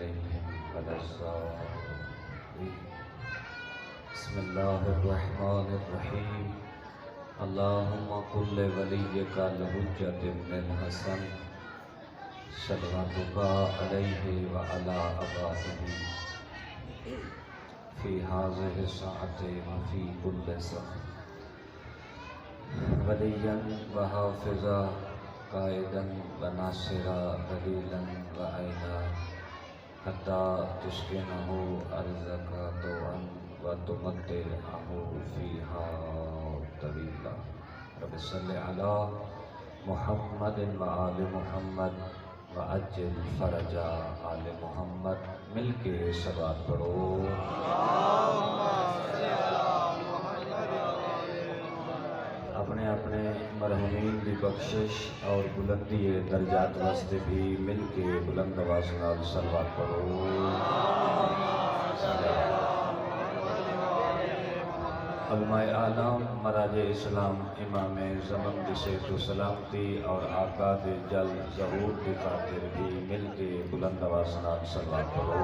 عليهم ولا الضالين. بسم الله الرحمن الرحيم. اللهم قل لوليك الحجة بن الحسن صلواتك عليه وعلى آبائه في هذه الساعة وفي كل ساعة وليا وحافظا قائدا وناصرا دليلا وعينا حتى تسكنه أرضك طوعا وتمتعه فيها طويلا. رب صل على محمد وآل محمد وعجل فرج آل محمد. مل کے صلوات پڑھو. اپنے اپنے مرحومین کی بخشش اور بلندی درجات واسطے بھی مل کے بلند آواز نال صلوات پڑھو. علماء اعلام مراج اسلام امام زمن کی صحت و سلامتی اور آقا دے جل ظہور کی خاطر بھی مل کے بلند آواز نال صلوات پڑھو.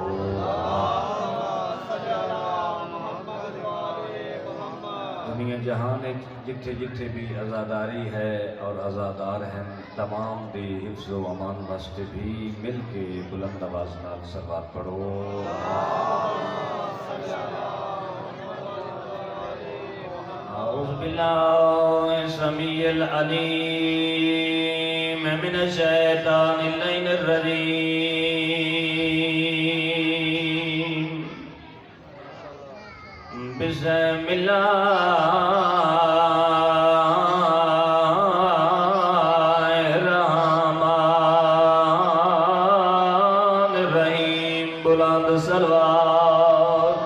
دنیا جہان جتھے جتھے بھی عزاداری ہے اور عزادار ہیں تمام دی حفظ و امان واسطے بھی مل کے بلند آواز نال صلوات پڑھو. اعوذ باللہ السمیع العلیم من الشیطان اللعین الرجیم. بسم اللہ الرحمن الرحیم. بلند صلوات.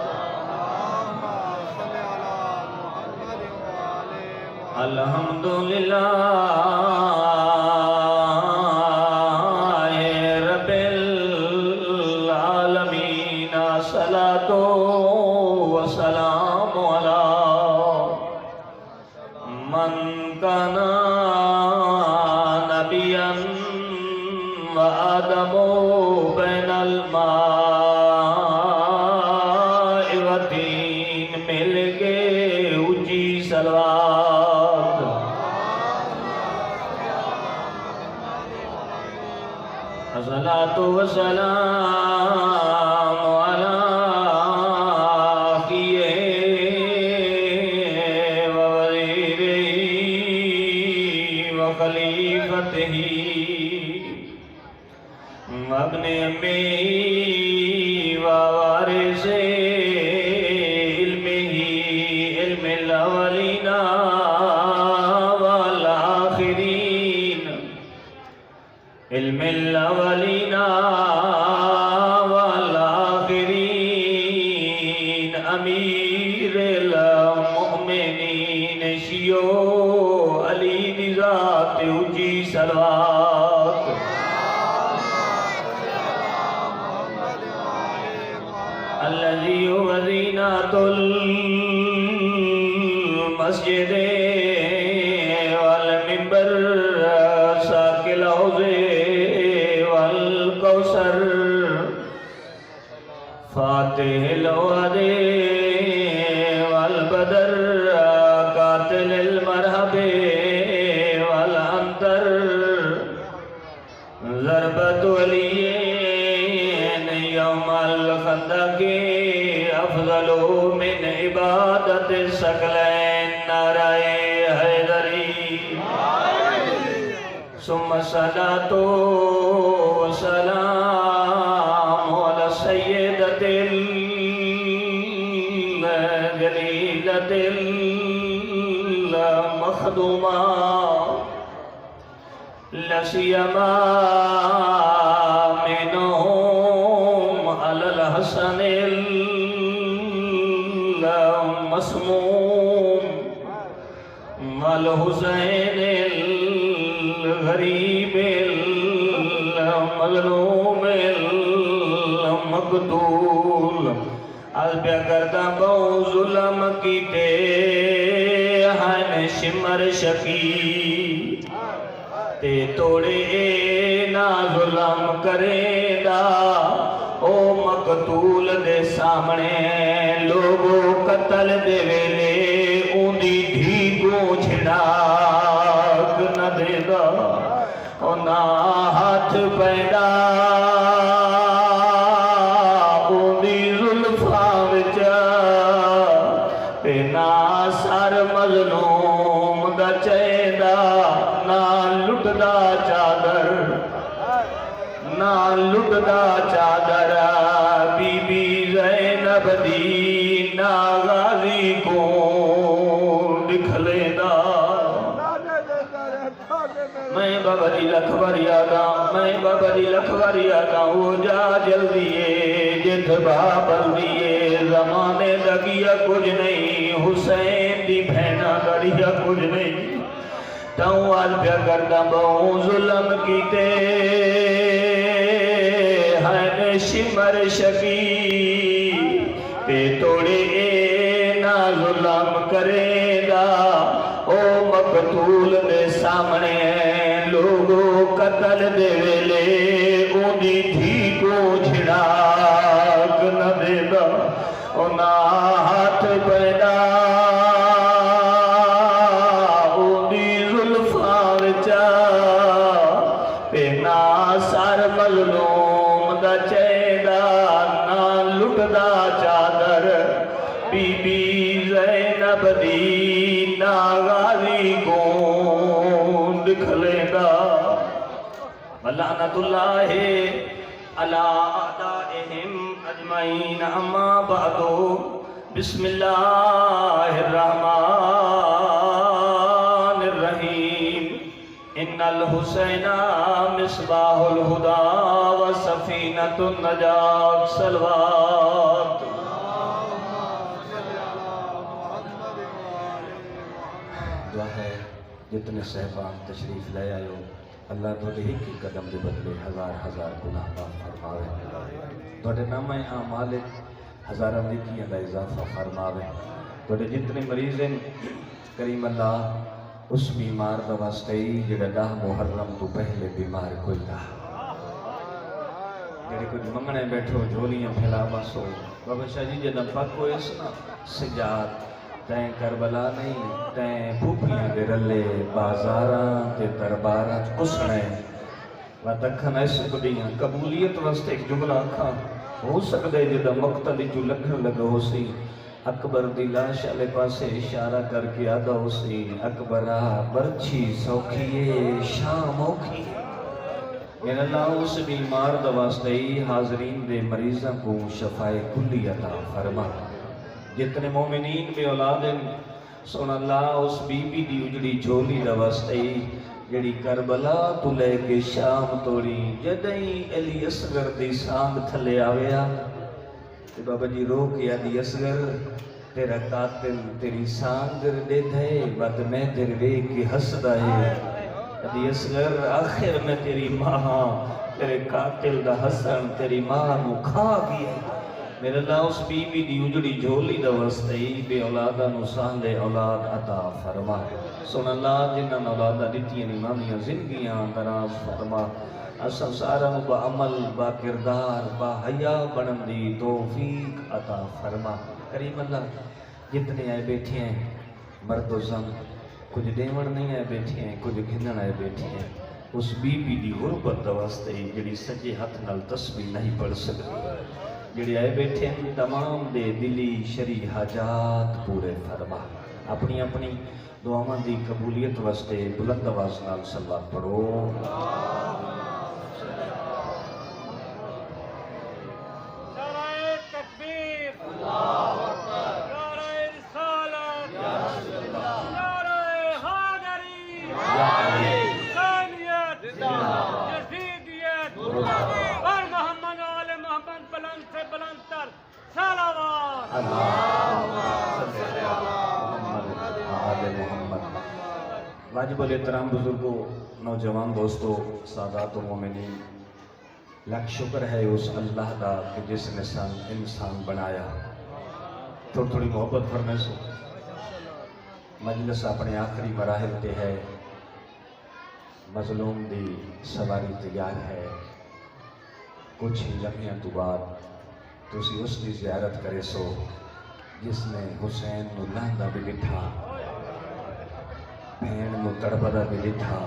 الحمدللہ رب العالمین. صلاۃ وسلام علی من کان نبیا وآدم بین الماء والطین. مل کے اونچی صلوات. الصلاۃ والسلام علی خلیفتہ وابن امی ووارث علمہ علم الاولین والآخرین. علم الاولین والآخرین. امیر المؤمنین شیعو علی ذات اونچی صلوات. الذی هو زینۃ المسجد والمنبر ساقی الحوض والکوثر. فاتح الوعد والبدر قاتل المرحب والعنتر. ضربت ولین یوم الخندق افضل من عبادت الثقلین. نعرہ حیدری. ثم الصلاۃ والسلام علی السیدۃ الجلیلۃ المخدومہ لسیما منہم علی الحسن المسموم والحسین الغریب المظلوم المقتول. از بیا کردہ بہو ظلم کیتے ہیں شمر شکی تے توڑے نہ ظلم کرے دا او مقتول دے سامنے لوگو قتل دے ویلے اندی دھی کو چھڑاک نہ دے دا نہ ہاتھ پیدا اندی زلفاں وچ تے نہ سر مظلوم دا چیدا نہ لٹدا چادر نہ لٹدا چادر بی بی زینب دی نہ غازی کو دکھلے دا میں بابا دی لکھور یادا میں بابا دی لکھور یادا وہ جا جلدیے جت بابل دیے زمانے لگیا کچھ نہیں حسین دی بہنا گڑیا کچھ نہیں تاؤں آج پیا کردہ بہوں ظلم کیتے ہن شمر شکی تے توڑے نہ ظلم کرے گا او مقتول دے سامنے لوگو قتل دے ویلے اندی دھی کو جھڑاک نہ دے گا او نہ ہاتھ پیدا اندی زلفاں وچا تے نہ سر مظلوم دا چیدا نہ لٹدا چادر بی بی زینب دی نہ غازی کو دکھلے دا لعنت اللہ علی اعدائہم اجمعین اما بعدو بسم اللہ الرحمن الرحیم ان الحسین مصباح الہدا وسفینۃ النجات صلوات دعا ہے جتنے صحبان تشریف لے آئے اللہ توڑے ہی کی قدم دے بدلے ہزار ہزار گناہ معاف فرماوے توڑے نام مالک ہزارہ نیکیاں دا اضافہ فرماوے توڑے جتنے مریض ہیں کریم اللہ اس بیمار دا واسطے جڑا ڈاہ محرم تو پہلے بیمار کوئی نہ جڑے کچھ منگنے بیٹھو جھولیاں پھیلا باسو بابا شاہ جی جنم پاک کو اس نا سجاد تین کربلا نہیں تین بھوپیاں دے رلے بازاراں تے درباراں کسنے وَتَکھن ایسے کدیاں قبولیت واسطے ایک جملہ آکھاں ہو سکدے جدہ مقتلی جو لگھن لگا ہو سی اکبر دی لاش علی پاسے اشارہ کر کے آدھا ہو سی اکبرہ برچھی سوکھیے شام اوکھی میرے اللہ اس بیمار دا واسطے حاضرین دے مریضاں کو شفائے کلی عطا فرما جتنے مومنین بے اولاد ہیں سن اللہ اس بی بی دی اجڑی جھولی دا واسطے جڑی کربلا تو لے کے شام توڑی جدیں علی اصغر دی سانگ تھلے آویا تے بابا جی رو کیا دی اصغر تیرا قاتل تیری سانگ دے دھے بعد میں تیرے وے کی حسدہ ہے دی اصغر آخر میں تیری ماں تیرے قاتل دا حسن تیری ماں نو کھا گیا میرے اللہ اس بی بی دی اجڑی جھولی دا واسطے بے اولادہ نو سالے اولاد عطا فرما سن اللہ جنہاں اولادہ دیتیاں ایمانیاں زندگیاں دراز فرما اساں سارا با عمل با کردار با حیا بنن دی توفیق عطا فرما کریم اللہ جتنے آئے بیٹھے ہیں مرد و زن کچھ دیون نہیں آئے بیٹھے ہیں کچھ گھنن آئے بیٹھے ہیں اس بی بی دی غربت دا واسطے جڑی سجے ہاتھ نال تسبیح نہیں پڑھ سکتی جڑے آئے بیٹھے ہیں تمام دے دلی شرعی حاجات پورے فرما اپنی اپنی دعاواں دی قبولیت واسطے بلند آواز نال صلوات پڑھو واجب الاحترام بزرگوں نوجوان دوستوں سادات و مومنین لاکھ شکر ہے اس اللہ دا کہ جس نے انسان بنایا تھوڑی محبت فرمائے سو مجلس اپنے آخری مراحل تے ہے مظلوم دی سواری تیار ہے کچھ ہی لمحیاں تو بعد تسی اس کی زیارت کرے سو جس نے حسین نو لہندا بھی ڈٹھا، بھین نو تڑپدا بھی ڈٹھا،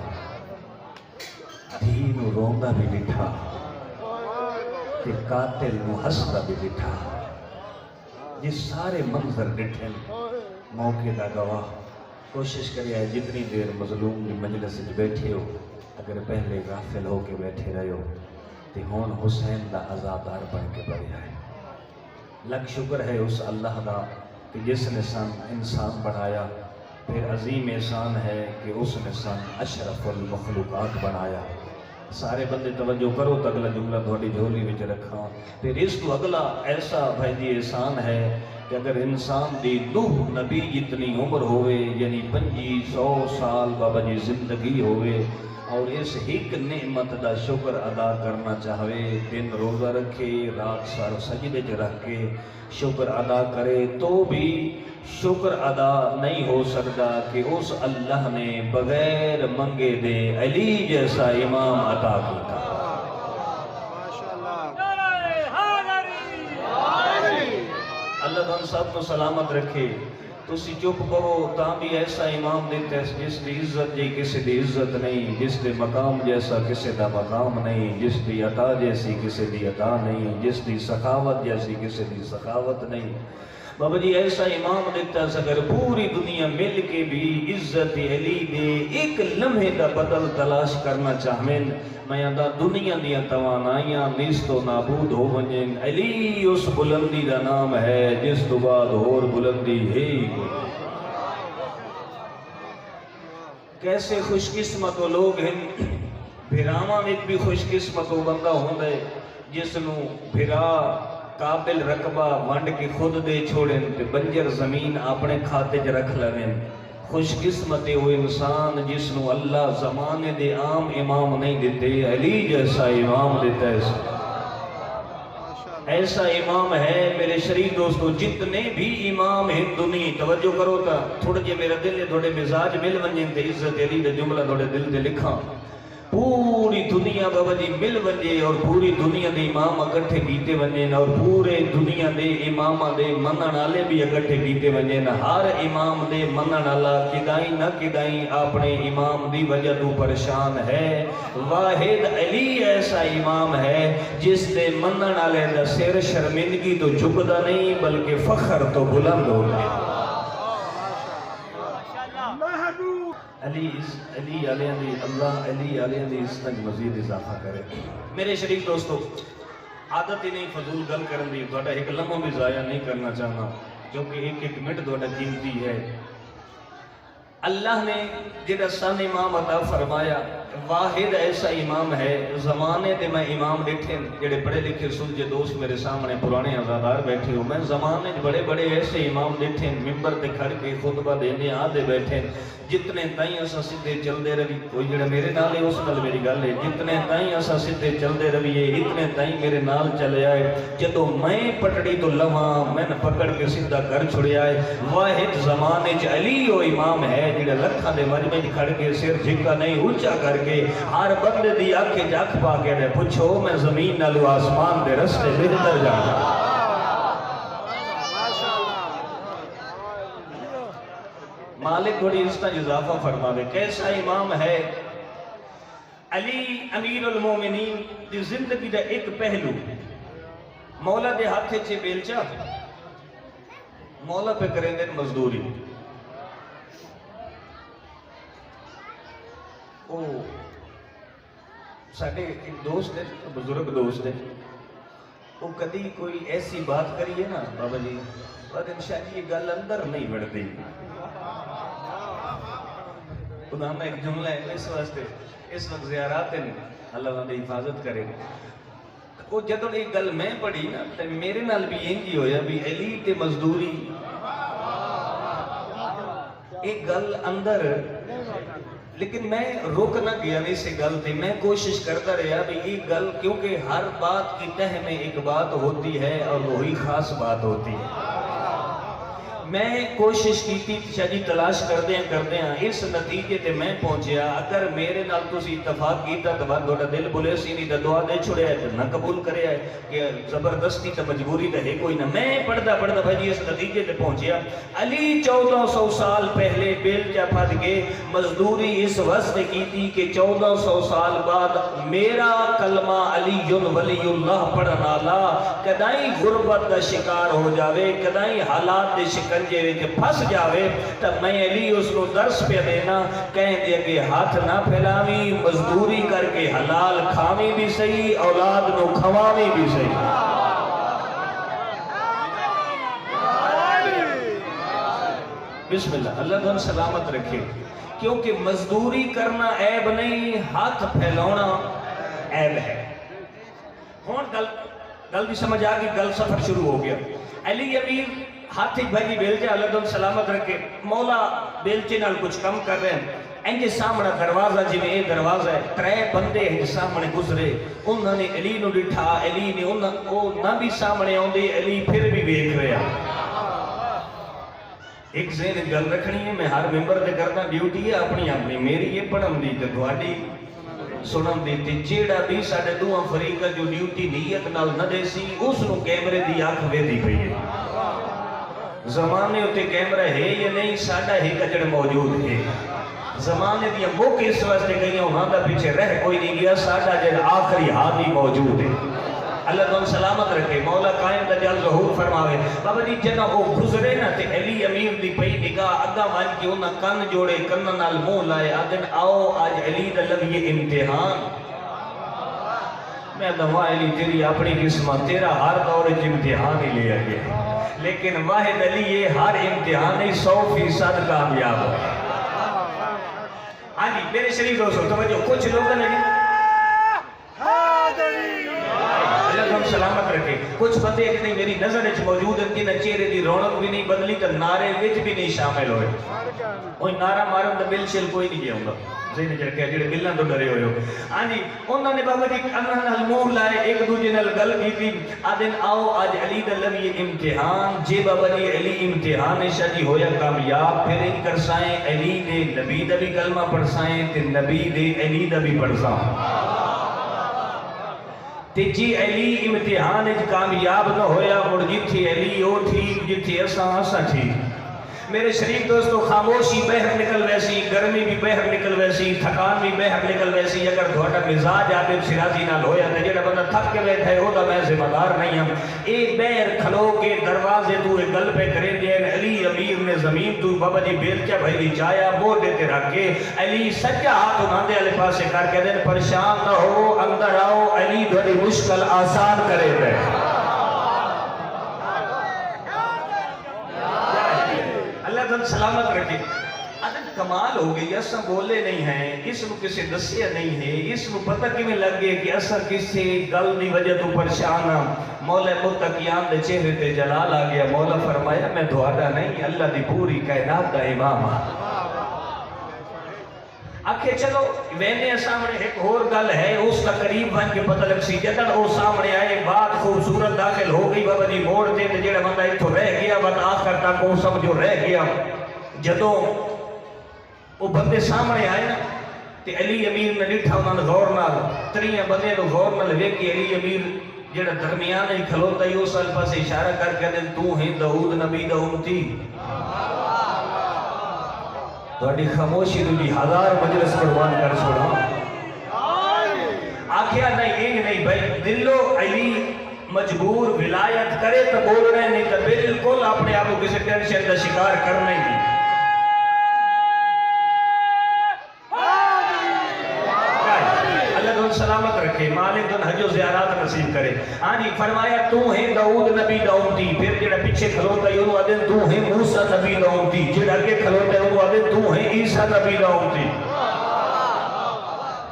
دھی نو روندا بھی ڈٹھا، تے قاتل نو ہسدا بھی ڈٹھا۔ جس سارے منظر ڈٹھن موقع دا گواہ کوشش کریا ہے جتنی دیر مظلوم دی مجلس وچ بیٹھے ہو، اگر پہلے غافل ہو کے بیٹھے رہے ہو تے ہون حسین دا عزادار بن کے بڑھیا ہے۔ لکھ شکر ہے اس اللہ دا کہ جس نے سن انسان بنایا، پھر عظیم احسان ہے کہ اس نے سن اشرف المخلوقات بنایا۔ سارے بندے توجہ کرو تو اگلا جملہ تھوڑی جھولی وچ رکھاں۔ پھر اس تو اگلا ایسا بھائی جی احسان ہے کہ اگر انسان دی نوح نبی جتنی عمر ہوئے، یعنی 2500 سال بابا جی زندگی ہوئے، اور اس ایک نعمت دا شکر ادا کرنا چاہوے، دن روزہ رکھے، رات سر سجدے چ رکھ کے شکر ادا کرے، تو بھی شکر ادا نہیں ہو سکتا کہ اس اللہ نے بغیر منگے دے علی جیسا امام عطا کیتا۔ اللہ تم سب کو سلامت رکھے۔ تسی چپ کہو تاں بھی ایسا امام دیتے جس دی عزت جی کسی دی عزت نہیں، جس دی مقام جیسا کسی دا مقام نہیں، جس دی عطا جیسی کسی دی عطا نہیں، جس دی سخاوت جیسی کسی دی سخاوت نہیں۔ بابا جی ایسا امام دیتا اگر پوری دنیا مل کے بھی عزت علی دے ایک لمحے دا بدل تلاش کرنا چاہمیں، میں آدھا دنیا دیا توانائیاں نیست و نابود ہو ونجیں۔ علی اس بلندی دا نام ہے جس تو بعد اور بلندی ہے۔ کیسے خوش قسمت و لوگ ہیں، بھراواں ایک بھی خوش قسمت و بندہ ہوندے جس نو بھرا قابل رقبہ ونڈ کے خود دے چھوڑیں تے بنجر زمین اپنے کھاتے چ رکھ لویں۔ خوش قسمت وہ انسان جس نو اللہ زمانے دے عام امام نہیں دیتے، علی جیسا امام دیتا ہے۔ ایسا امام ہے میرے شریف دوستو، جتنے بھی امام ہندونی توجہ کرو تا تھوڑے جے میرا دل ہے تھوڑے مزاج مل ونجیں تے عزت علی دے جملہ تھوڑے دل دے لکھاں۔ پوری دنیا بابا جی مل ونجے اور پوری دنیا دے امام اکٹھے کیتے ونجیں، اور پورے دنیا دے امام دے منن والے بھی اکٹھے کیتے ونجیں۔ ہر امام دے منن والا کدائیں نہ کدائیں اپنے امام دی وجہ تو پریشان ہے۔ واحد علی ایسا امام ہے جس دے منن والے دا سر شرمندگی تو جھکدا نہیں بلکہ فخر تو بلند ہو گیا۔ علی علیہ دی اللہ علی علیہ دی اس تک مزید اضافہ کرے۔ میرے شریف دوستو، عادت ہی نہیں فضول گل کرن دی، تھوڑا ایک لمحہ بھی ضائع نہیں کرنا چاہنا کیونکہ ایک منٹ تھوڑا قیمتی ہے۔ اللہ نے جڑا سن امام عطا فرمایا، واحد ایسا امام ہے زمانے دے میں امام ڈٹھے جڑے پڑھے لکھے سلجھے دوست میرے سامنے پرانے عزادار بیٹھے ہو، میں زمانے بڑے بڑے ایسے امام ڈٹھے ممبر تے کھڑ کے خطبہ دینے آدھے بیٹھے، جتنے تائیں اسا سدھے چلدے روی، کوئی جڑا میرے نال ہے اس نال میری گل ہے، جتنے تائیں اسا سدھے چلدے رویے اتنے تائیں میرے نال چلے آئے، جدو میں پٹڑی تو لواں میں پکڑ کے سیدھا کر چھڑیا ہے۔ واحد زمانے چ علی و امام ہے جڑا لکھاں دے مجمع وچ کھڑ کے سر جھکا نہیں اونچا کر کے ہر بندے دی اکھ وچ اکھ پا کے دے پوچھو میں زمین نالو آسمان دے رستے بہتر جانا۔ مالک تھوڑی اس طرح اضافہ فرما دے، کیسا امام ہے علی امیر المومنین دی زندگی دا ایک پہلو، مولا دے ہاتھے چھے بیلچا، مولا پہ کریں دن مزدوری، وہ ساڑھے ایک دوست ہے، بزرگ دوست ہے، وہ کدی کوئی ایسی بات کریے نا بابا جی بعد انشاءاللہ یہ گل اندر نہیں بڑھتی۔ خدا میں ایک جملہ ہے اس واسطے اس وقت زیارات ہیں اللہ وہاں دی حفاظت کرے گا۔ وہ جدوں ایک گل میں پڑھی نا تو میرے نال بھی انجی ہویا بھی علی تے مزدوری ایک گل اندر، لیکن میں روک نہ گیا نہیں سے گل تھی، میں کوشش کرتا رہا بھی ایک گل، کیونکہ ہر بات کی تہ میں ایک بات ہوتی ہے اور وہی خاص بات ہوتی ہے۔ میں کوشش کی تھی شاید تلاش کردے ہیں اس نتیجے تے میں پہنچیا اگر میرے نال تسی اتفاق کیتا تو تہاڈا دل بولے سی نہیں تے دعا دے چھڑیا ہے تے نہ قبول کریا ہے کہ زبردستی تے مجبوری تے ہے کوئی نہ. میں پڑھدا بھائی اس نتیجے تے پہنچیا علی 1400 سال پہلے بیلچا پھٹ کے مزدوری اس واسطے کی تھی کہ 1400 سال بعد میرا کلمہ علی ولی اللہ پڑھن والا کدائیں غربت دا شکار ہو جاوے کدائیں حالات دے شکنجے وچ پھس جاوے تو میں علی اس کو درس پہ دینا کہیں دے کہ ہاتھ نہ پھیلاویں مزدوری کر کے حلال کھاویں بھی صحیح اولاد نو کھواویں بھی صحیح. بسم اللہ اللہ تم سلامت رکھے. کیونکہ مزدوری کرنا عیب نہیں ہاتھ پھیلانا عیب ہے. ہون گل بھی سمجھ آ گئی گل سفر شروع ہو گیا. علی امیر ہاتھ ایک بھائی بیلچے اللہ تم سلامت رکھے مولا بیلچے نال کچھ کم کر رہے ہیں انجے سامنے دروازہ جی میں ایک دروازہ ہے ترے بندے انجے سامنے گزرے انہوں نے علی نو ڈٹھا علی نے انہوں نہ بھی سامنے آن دے علی پھر بھی بیک رہا. ایک ذہن گل رکھنی ہے میں ہر ممبر دے کرنا ڈیوٹی ہے اپنی میری یہ پڑھن دی تے تہاڈی سنن دی تے جیڑا بھی ساڈے دوواں فریقاں جو ڈیوٹی نیت نال نہ دے سی اس نو کیمرے دی اکھ ویندی پئی ہے. زمانے ہوتے کیمرہ ہے یا نہیں ساڈا ہی کچڑ موجود ہے. زمانے دیا موقع اس واسطے گئی انہاں دا پیچھے رہ کوئی نہیں گیا ساڈا جڑا آخری ہاتھ ہی موجود ہے. اللہ تم سلامت رکھے مولا قائم دجال ظہور فرماوے. بابا جی جنہ وہ گزرے نا تے علی امیر دی پئی نگاہ اگا مان کے انہاں کن جوڑے کن نال منہ لائے آدن آؤ آج علی دا لگی امتحان. میں دعا علی تیری اپنی قسمت تیرا ہر دور امتحان ہی لے آگے لیکن واحد علی یہ ہر امتحان 100% کامیاب ہے. ہاں جی میرے شریف دوستو توجہ کچھ لوگوں نے اللہ ہم سلامت رکھے کچھ بندے ایک نہیں میری نظر اچھ موجود ہیں کہ چہرے دی رونق بھی نہیں بدلی تو نعرے وچ بھی نہیں شامل ہوئے. کوئی نعرہ مارن دا بل شل کوئی نہیں گیا ہوں گا ذہن چڑھ کے جڑے بلّاں تو ڈرے ہوئے ہو. ہاں جی انہوں نے بابا جی انہاں نال منہ لائے ایک دوجے نال گل کیتی آدن آؤ آج علی دا لوی امتحان جے بابا جی علی امتحان شادی ہویا کامیاب پھر ان کرسائیں علی دے نبی دا بھی کلمہ پڑھسائیں تے نبی دے علی دا بھی پڑھسائیں تے جی علی امتحان کامیاب نہ ہویا اور جتھی علی او ٹھیک جتھی اساں ٹھیک. میرے شریف دوستو خاموشی بہر نکل ویسی گرمی بھی بہر نکل ویسی تھکان بھی بہر نکل ویسی. اگر تھوڑا مزاج عابد شرازی نال ہویا تے جڑا بندہ تھک کے بیٹھا ہے او دا میں ذمہ دار نہیں ہوں. اے بہر کھلو کے دروازے تو اے گل پہ کرے دے علی امیر نے زمین تو بابا جی بیلچا بھائی دی چایا موڈے تے رکھ کے علی سجا ہاتھ انہاں دے والے پاسے کر کے دین پریشان نہ ہو اندر آؤ علی تھوڑی مشکل آسان کرے دے. سلامت رکھے. ادن کمال ہو گئی اساں بولے نہیں ہیں اس نو کسے دسیا نہیں ہے اس نو پتہ کیویں لگ گئے کہ اساں کسے گل دی وجہ تو پریشان ہاں. مولا متقیان دے چہرے تے جلال آ گیا. مولا فرمایا میں تہاڈا نہیں اللہ دی پوری کائنات دا امام ہاں. آکھے چلو وینے سامنے ایک اور گل ہے اس کا قریب بن کے پتہ لگ سی جدن او سامنے آئے بات خوبصورت داخل ہو گئی بابا جی موڑ دے تے جڑا بندہ ایتھوں رہ گیا بات آخر تک وہ سمجھو رہ گیا. جدوں وہ بندے سامنے آئے نا تے علی امیر نے ڈٹھا انہاں نے غور نال تریاں بندے نو غور نال ویکھی علی امیر جڑا درمیان وچ کھلوتا ہی اس ال پاسے اشارہ کر کے دے تو ہے داؤد نبی دا امتی. تھوڑی خاموشی دی ہزار مجلس قربان کر چھوڑا. آکھیا نہیں بھائی دلو علی مجبور ولایت کرے تو بول رہے نہیں تو بالکل اپنے آپ کو کسی ٹینشن کا شکار کرنا ہی نہیں. اللہ تم سلامت رکھے مالک تن حج و زیارات نصیب کرے. ہاں جی فرمایا تو ہے داؤد نبی دا امتی. پھر جڑا پیچھے کھلوتا ہے انہوں آدھے تو ہے موسیٰ نبی دا امتی. جڑا اگے کھلوتا ہے انہوں آدھے تو ہے عیسیٰ نبی دا امتی.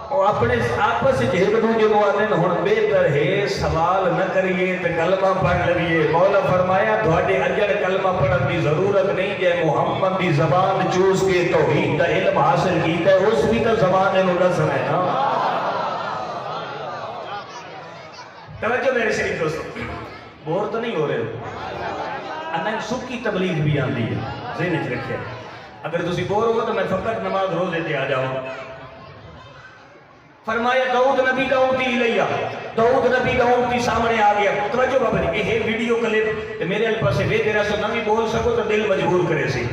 اور اپنے آپس سے ایک دوجے کو آدھے ہن بہتر ہے سوال نہ کریے تو کلمہ پڑھ لئیے. مولا فرمایا تھوڑے اجر کلمہ پڑھن دی ضرورت نہیں جے محمد دی زبان چوز کے توحید دا علم حاصل کیتا ہے اس بھی تو زبان انہوں نظر ہے نا. توجہ میرے شریف دوستو بور تو نہیں ہو رہے ہو؟ انہیں سکی تبلیغ بھی آتی ہے، ذہن وچ رکھے اگر تسی بور ہو تو میں فقط نماز روزے تے آ جاؤں. فرمایا داؤد نبی دا اونٹی لیا، داؤد نبی دا اونٹی سامنے آ گیا. توجہ بابا جی، یہ ویڈیو کلپ تے میرے ال پاسے وے تیرا سو نہ بھی بول سکو تو دل مجبور کرے سی.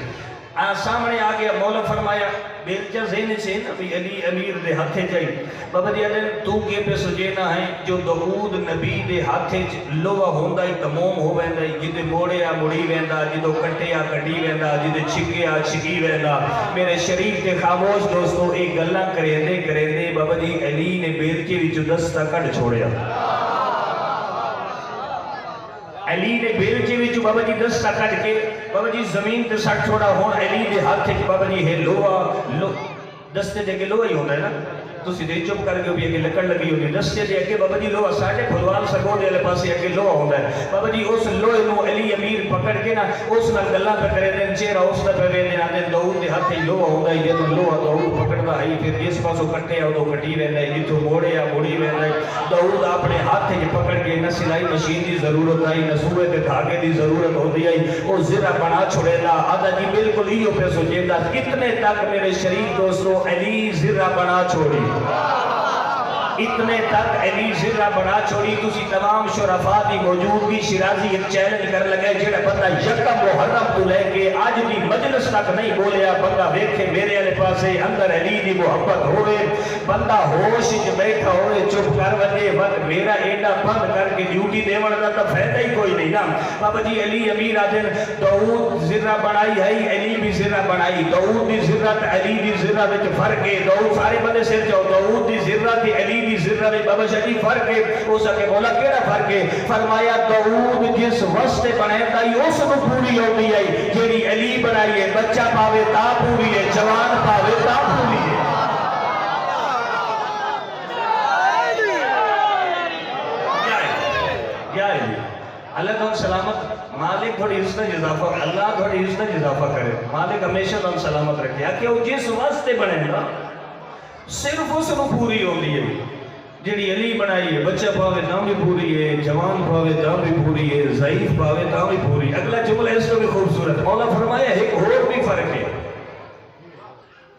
سامنے آ گیا، مولا فرمایا بیلچہ ذہن سے نبی علی امیر دے ہاتھے جائی. بابا جی آدھے تو کے پہ سجینا ہے جو داؤد نبی دے ہاتھے لوہا ہوندا ہی تموم ہو ویندا ہی، جدے موڑیا مڑی ویندا، جدو کٹیا کٹی ویندا، جدے چھکیا چھکی ویندا. میرے شریف تے خاموش دوستو ایک گلاں کریندے کریندے بابا جی علی نے بیلچے وچوں دستہ کڈ چھوڑیا. علی نے بیلچے وچوں بابا جی دستہ کڈ کے بابا جی زمین تے سٹ چھوڑا. ہون علی دے ہاتھ وچ بابا جی ہے لوہا، دستے دے کے لوہا ہی ہوندا ہے نا، تسی دے چپ کر کے بھی اگے لکڑ لگی ہوندی، دستے دے اگے بابا جی لوہا ساڈے بھلوال سکو دے والے پاسے اگے لوہا ہوندا ہے. بابا جی اس لوہے نو علی امیر پکڑ کے نا اس نال گلاں پہ کرے دین، چہرہ اس دا پہ ویندے آندے داؤد دے ہاتھ وچ لوہا ہوندا ہے. جدوں لوہا داؤد پکڑدا ہے پھر جس پاسوں کٹے اودوں کٹی ویندا ہے، جتھوں موڑیا موڑی ویندا ہے. داؤد اپنے ہاتھ وچ پکڑ کے نہ سلائی مشین دی ضرورت آئی نہ سوئے تے دھاگے دی ضرورت ہوندی آئی، او زرہ بنا چھڑےدا. آدھا جی بالکل ایو پہ سوچیندہ اتنے تک میرے شریف دوستو علی زرہ بنا چھوڑی، اتنے تک علی زرہ بنا چھوڑی. تسی تمام شرفاء دی موجودگی شیرازی ایک چیلنج کر لگے جڑا بندہ یکم محرم تو لے کے آج دی مجلس تک نہیں بولیا، بندہ ویکھے میرے والے پاسے اندر علی دی محبت ہوئے، بندہ ہوش وچ بیٹھا ہوئے چپ کر وجے وقت میرا ایڈا بند کر کے ڈیوٹی دیون دا تو فائدہ ہی کوئی نہیں نا. بابا جی علی امیر آدن داؤد زرہ بنائی ہے، علی بھی زرہ بنائی. داؤد دی زرہ تے علی دی زرہ وچ فرق ہے. داؤد سارے بندے سر جاؤ، داؤد دی زرہ تے علی دی زرہ وچ بابا جی فرق ہے. ہو سکے مولا کیڑا فرق ہے؟ فرمایا داؤد جس واسطے بنایا ہی اس کو پوری ہوندی ہے جیڑی علی بنائی ہے. بچہ پاوے تا پوری ہے، جوان پاوے تا پوری ہے. اللہ تعالیٰ سلامت، مالک تھوڑی عزت اضافہ، اللہ تھوڑی عزت اضافہ کرے، مالک ہمیشہ تم سلامت رکھے. کہ وہ جس واسطے بنے گا صرف اس کو پوری ہوندی ہے جیڑی علی بنائی ہے. بچہ پاوے تاں بھی پوری ہے، جوان پاوے تاں بھی پوری ہے، ضعیف پاوے تاں بھی پوری. اگلا جملہ اس کو بھی خوبصورت. مولا فرمایا ایک اور بھی فرق ہے.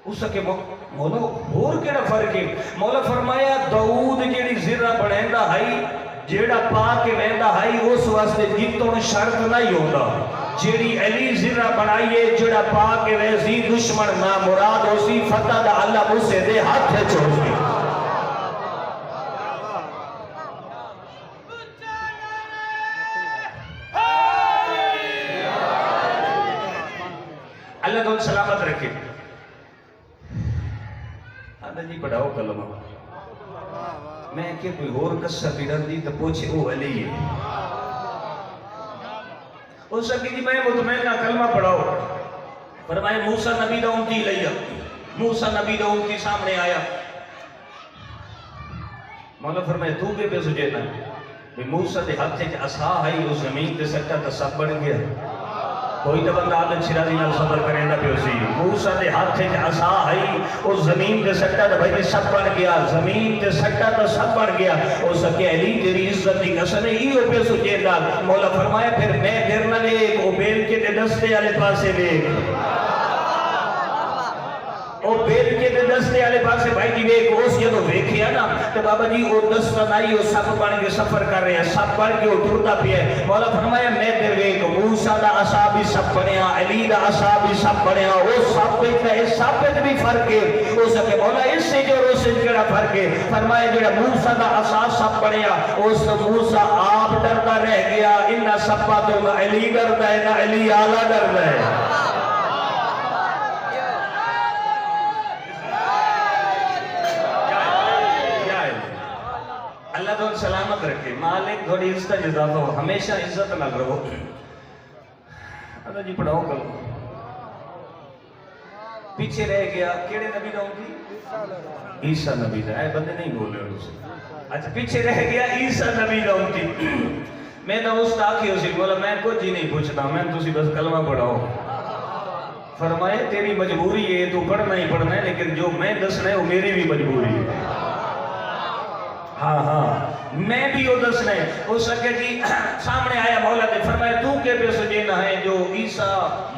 اس کے مولا اور کیڑا فرق ہے؟ مولا فرمایا داؤد جیڑی زرہ بنیندا ہے، جیڑا پا کے ویندا ہے اس واسطے جتوں شرط نہیں ہوندا. جیڑی علی زرہ بنائیے جیڑا پا کے ویسی دشمن نہ مراد ہوسی، فتح دا اللہ اسے دے ہاتھ ہے چھوڑی. اللہ تو سلامت رکھے. آدھا جی پڑھاؤ کلمہ. میں کہ کوئی اور قصہ پیران دی تو پوچھے او علی ہے. اس سکے جی میں مطمئن نہ کلمہ پڑھاؤ. فرمائے موسیٰ نبی دا اونٹی لیا، موسیٰ نبی دا اونٹی سامنے آیا. مولا فرمائے تو کے پہ سجے نا موسیٰ دے ہاتھ سے عصا ہے، اس زمین تے سکتا تو سب بن گیا. کوئی تو بندہ عادت شرازی نال صبر کریں دا پیو سی. موسیٰ دے ہاتھ سے عصا ہے، اس زمین تے سکتا تو بھائی سب بن گیا، زمین تے سکتا تو سب بن گیا. او سکے علی تیری عزت دی قسم ہے ایو پہ سجے دا. مولا فرمایا پھر میں دیر نہ لے او بیل کے دے دستے والے پاسے دیکھ، او بیل کے دے دستے والے پاسے بھائی جی ویک اس جدو ویکھیا نا تو بابا جی او دستہ نائی او سب بن کے سفر کر رہے ہیں، سب بن کے او ٹرتا پیا ہے. مولا فرمایا میں دیر ویک موسیٰ دا عصا بھی سب بنیا، علی دا عصا بھی سب بنیا. او سب بیٹھا ہے، سب بیٹھ بھی فرق ہے. او سکے مولا اس سے جو اس سے جڑا فرق ہے. فرمایا جڑا موسیٰ دا عصا سب بنیا اس موسیٰ آپ ڈرتا رہ گیا. انہا سب باتوں نہ علی ڈرتا ہے نہ علی آلہ ڈرتا ہے. اللہ تو سلامت رکھے، مالک تھوڑی عزت اضافہ ہو، ہمیشہ عزت نہ رہو. اللہ جی پڑھاؤ کرو. پیچھے رہ گیا کیڑے نبی دا اونٹی؟ عیسیٰ نبی دا. اے بندے نہیں بول رہے اسے. اچھا پیچھے رہ گیا عیسیٰ نبی دا اونٹی. میں تو اس تاکی ہو سی بولا میں کچھ ہی نہیں پوچھتا، میں تسی بس کلمہ پڑھاؤ. فرمائے تیری مجبوری ہے تو پڑھنا ہی پڑھنا ہے، لیکن جو میں دسنا ہے وہ میری بھی مجبوری ہے. ہاں میں بھی وہ دسنا ہے. ہو سکے جی سامنے آئے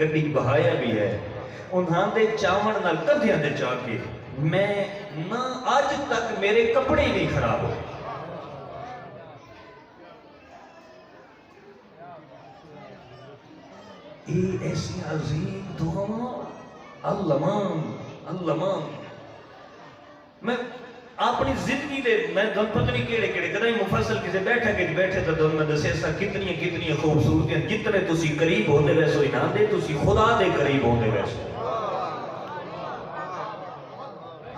گڈی بہایا بھی ہے انہاں دے چاون نال کدھیاں دے چا کے میں نہ اج تک میرے کپڑے نہیں خراب ہوئے. یہ ایسی عظیم دعا اللہ میں اپنی زندگی دے میں پتہ نہیں کیڑے کیڑے کدی مفصل کسی بیٹھے تو میں دسے سا کتنی خوبصورتیاں جتنے تسی قریب ہوندے ویسو ہی نہ دے تسی خدا دے قریب ہوندے ویسو.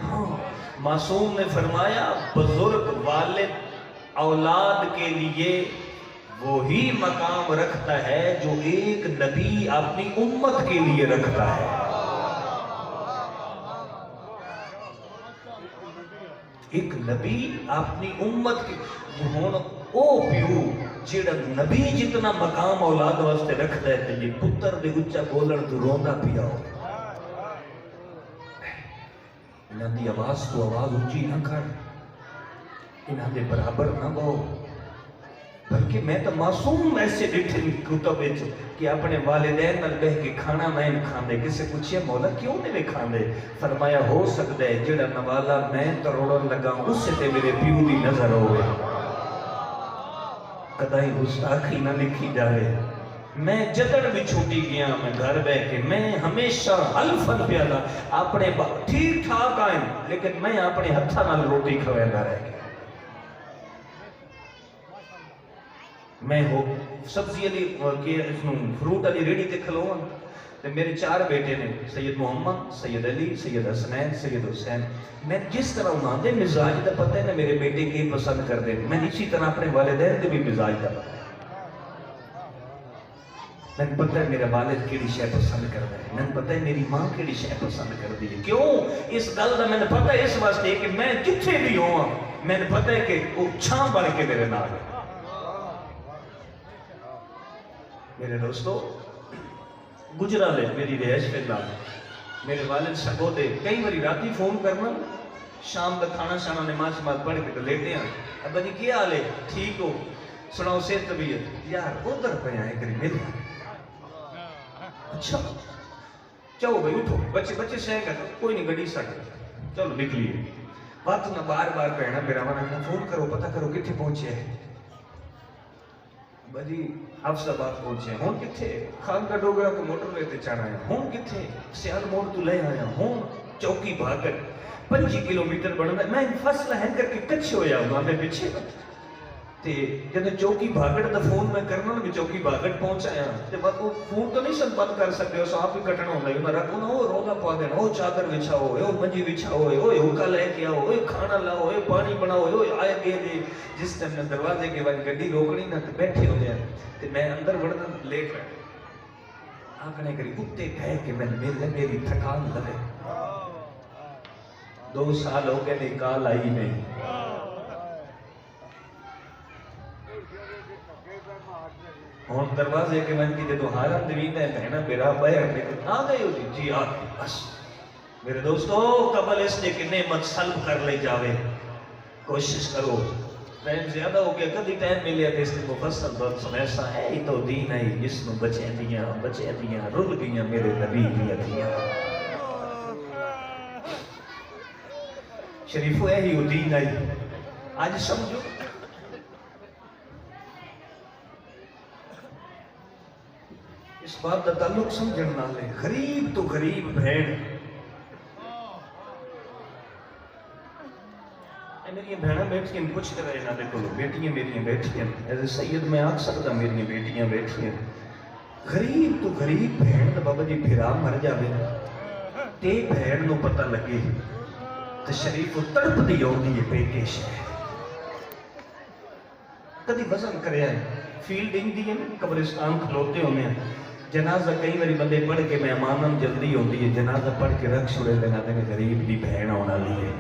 ہاں معصوم نے فرمایا بزرگ والد اولاد کے لیے وہی مقام رکھتا ہے جو ایک نبی اپنی امت کے لیے رکھتا ہے. ایک نبی اپنی امت کے ہون او پیو جیڑا نبی جتنا مقام اولاد واسطے رکھتا ہے تے یہ پتر دے اچا بولن تو روندا پیا ہو. انہاں دی آواز تو آواز اونچی نہ کر انہاں دے برابر نہ بہو بلکہ میں تو معصوم ایسے ڈٹھے کتب وچ کہ اپنے والدین نال بہ کے کھانا نہیں کھاندے. کسے پوچھے مولا کیوں نہیں کھاندے؟ فرمایا ہو سکتا ہے جڑا نوالا میں تروڑن لگا اس سے تے میرے پیو دی نظر ہوئے. کدائی گستاخی نہ لکھی جائے. میں جدڑ بھی چھوٹی گیا میں گھر بہ کے میں ہمیشہ الفن پیادا اپنے ٹھیک ٹھاک آئیں لیکن میں اپنے ہتھاں نال روٹی کھویندا رہ گیا. میں ہو سبزی علی کے فروٹ علی ریڑی تے کھلواں تے میرے 4 بیٹے نے سید محمد سید علی سید حسنین سید حسین. میں جس طرح انہاں دے مزاج دا پتہ ہے نا میرے بیٹے کی پسند کر دے میں اسی طرح اپنے والدین دے بھی مزاج دا پتہ ہے. میں پتہ ہے میرا والد کیڑی شے پسند کردا ہے میں پتہ ہے میری ماں کیڑی شے پسند کردی ہے. کیوں اس گل دا میں پتہ ہے اس واسطے کہ میں جتھے بھی ہواں میں پتہ ہے کہ وہ چھاں بن کے میرے نال. میرے دوستو گجرا لے میری رہائش پہ لا میرے والد سگو دے کئی باری راتی فون کرنا شام کا کھانا شانا نماز شماز پڑھ کے لیٹے ہیں ابا جی کیا حال ہے ٹھیک ہو سناؤ صحت طبیعت یار ادھر پہ آئے کری مل اچھا چلو بھائی اٹھو بچے سہ کر کوئی نہیں گڈی سٹ چلو نکلیے بات نہ بار بار کہنا میرا من فون کرو پتہ کرو کتنے پہنچے ہیں. بجی افسر آباد پہنچے ہوں کتھے خان کا ڈوگرا کو موٹر وے تے چڑھ آیا ہوں کتھے سیال موڑ تو لے آیا ہوں چوکی بھاگت 25 کلومیٹر بڑھنا میں فصل ہے کر کے کچھ ہویا ہوں میں پیچھے تے جب چوکی بھاگت دا فون میں کرنا میں چوکی بھاگت پہنچایا تے بعد وہ فون تو نہیں سن بند کر سکتے ہو آپ ہی کٹنا ہوتا ہے میں رکھو نا وہ رولا پا دینا وہ چادر بچھاؤ وہ منجی بچھاؤ وہ ہوکا لے کے آؤ وہ کھانا لاؤ وہ پانی بناؤ وہ آئے گئے دے. جس ٹائم میں دروازے کے بعد گڈی روکنی نہ بیٹھے ہو جائے تے میں اندر بڑھنا لیٹ رہا آنکھنے کری کتے کہے کہ میں میری تھکان لگے 2 سال ہو گئے نہیں کال آئی نہیں. ہوں دروازے کے من کی جدو ہارن دویندہ ہے کہنا میرا باہر نکل آ گئے ہو جی آ گئی بس. میرے دوستو قبل اس نے کہ نعمت سلب کر لے جاوے کوشش کرو. ٹائم زیادہ ہو گیا کدی ٹائم ملیا کہ اس نے مفصل بات سمیسا ہے ہی تو دین ہے جس نو بچے دیاں رل گیاں میرے نبی دیاں شریفو ہے ہی دین ہے. آج سمجھو اس بات کا تعلق سمجھن نالے غریب تو غریب بہن میری بہنیں بیٹھی ہیں پوچھتے رہے نہ دیکھو بیٹیاں میری بیٹھی ہیں ایسے سید میں آگ سکتا میری بیٹیاں بیٹھی ہیں. غریب تو غریب بہن تو بابا جی پھرا مر جاوے تے بہن نو پتہ لگے تو شریف تڑپ دی ہوتی ہے پیکش ہے. کدی وزن کرے ہیں فیلڈنگ دی ہے قبرستان کھلوتے ہونے ہیں جنازہ کئی باری بندے پڑھ کے مہمانم جلدی ہوتی ہے جنازہ پڑھ کے رکھ چھوڑے دینا دے غریب دی بہن ہونا لیے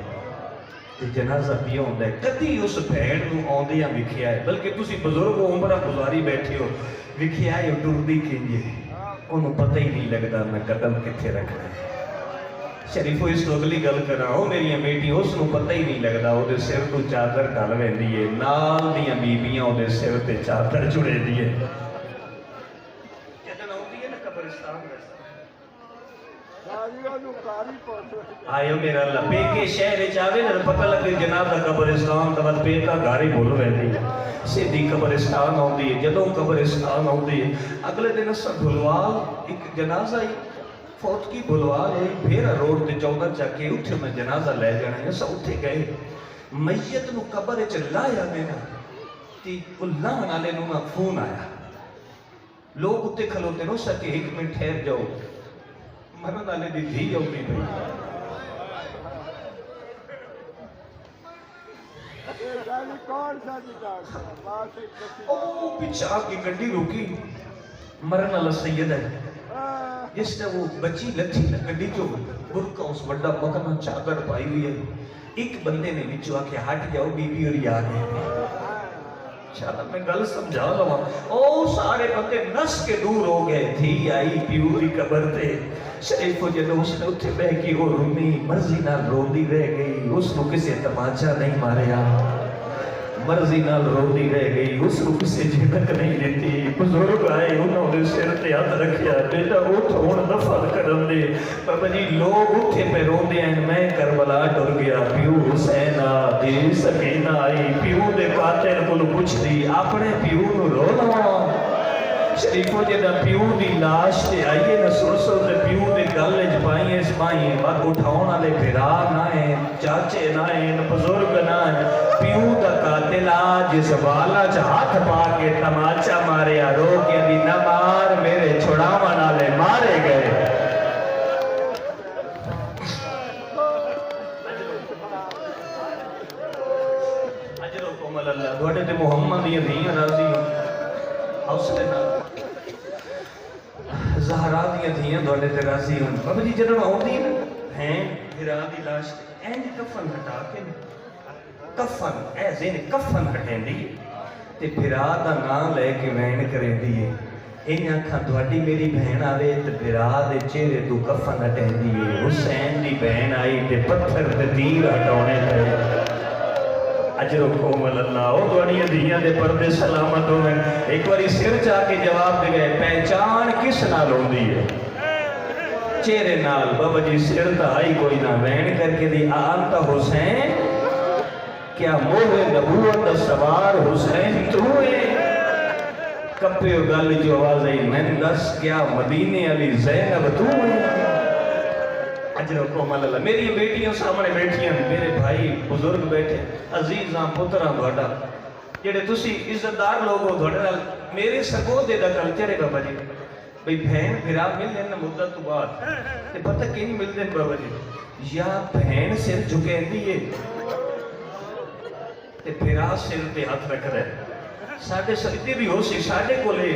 جنازہ بھی ہوتا ہے کدی اس بہن نو آندیاں وکھیا ہے بلکہ تسی بزرگ عمرہ گزاری بیٹھے ہو وکھیا ہے ٹردی کینجے انہوں پتہ ہی نہیں لگتا میں قدم کتھے رکھنا ہے. شریفو اس تو اگلی گل کر رہا ہوں میری بیٹی اس نو پتہ ہی نہیں لگتا وہ سر تو چادر ڈال ویندی ہے نال دیاں بیبیاں وہ سر تے چادر جڑے دی ہے. آئے میرا لپے کے شہر چاہے نہ پتہ لگے جنازہ قبرستان تو پے کا گھر ہی بھول رہی ہے سیدھی قبرستان آتی ہے جدوں قبرستان آتی ہے اگلے دن سب بھلوال ایک جنازہ ہی فوت کی بھلوال ہوئی پھر روڈ تے 14 چک کے اٹھے میں جنازہ لے جانا ہے سب اٹھے گئے میت نو قبر چ لایا دینا تی اللہ نالے نو فون آیا لوگ اتے کھلوتے نو سکے ایک منٹ ٹھہر جاؤ مرد والے دی دھی ہوگی بھائی او پیچھا کی گڈی روکی مرن والا سید ہے جس نے وہ بچی لٹھی گڈی چو برقع اس بڑا مکنا چادر پائی ہوئی ہے ایک بندے نے وچوں آ کے ہٹ جاؤ بی بی اور یاد ہے چادر میں گل سمجھا لوا او سارے بندے نس کے دور ہو گئے تھی آئی پیو دی قبر تے شریف کو جدو اس نے اتھے بہ کی وہ رومی مرضی نال روندی رہ گئی اس کو کسی تماچا نہیں ماریا مرضی نال روندی رہ گئی اس کو کسی جھنک نہیں دیتی بزرگ آئے انہوں نے سر تے ہاتھ رکھیا بیٹا اٹھ ہن دفن کرن دے بابا جی لوگ اٹھے پہ روندے ہیں میں کربلا ڈر گیا پیو حسین دی سکینہ آئی پیو دے قاتل کو پوچھ دی اپنے پیو نو رو لواں شریفو جدہ پیو دی لاش تے آئیے نہ سرسو تے پیو دے گلج پائیں اس پائیں بعد اٹھاؤن والے بھرا نہ ہیں چاچے نہ ہیں بزرگ نہ ہیں پیو دا قاتل آج اس والا چا ہاتھ پا کے تماچا مارے رو کے دی نہ مار میرے چھڑاون والے مارے گئے اجرو کومل اللہ دوڑے تے محمد یہ نہیں راضی ہوں حوصلے نہ زہرا دیا دھیاں دوڑے تے راضی ہوں بابا جی جنہوں آؤں ہیں بھرا دی لاش اینڈ کفن ہٹا کے کفن اے زین کفن ہٹیں دی تے بھرا دا نام لے کے وین کریں دیئے ان آنکھاں دوڑی میری بہن آوے تے بھرا دے چہرے تو کفن ہٹیں دیئے حسین دی بہن آئی تے پتھر تے تیر ہٹونے تے اجر و کومل اللہ او دوڑیاں دیاں دے پردے سلامت ہوئے ایک باری سر چاہ کے جواب دے گئے پہچان کس نال ہوندی ہے چہرے نال بابا جی سر تا آئی کوئی نہ وین کر کے دی آنتا حسین کیا موہ نبوت سوار حسین تو ہے کپے و گل جو آواز آئی میں دس کیا مدینے علی زینب تو ہے اجر و کومل اللہ میری بیٹیاں سامنے بیٹھیاں میرے بھائی بزرگ بیٹھے عزیزاں پتراں بڑا جڑے تسی عزتدار لوگ ہو تھوڑے نال میرے سگو دے دا کلچر ہے بابا جی بھئی بہن بھرا مل لینا مدت تو بعد تے پتہ کی نہیں مل دیں بابا جی یا بہن سر جھکے دیئے تے بھرا سر تے ہاتھ رکھ رہے ساڑھے سکتے بھی ہو سی ساڑھے کو لے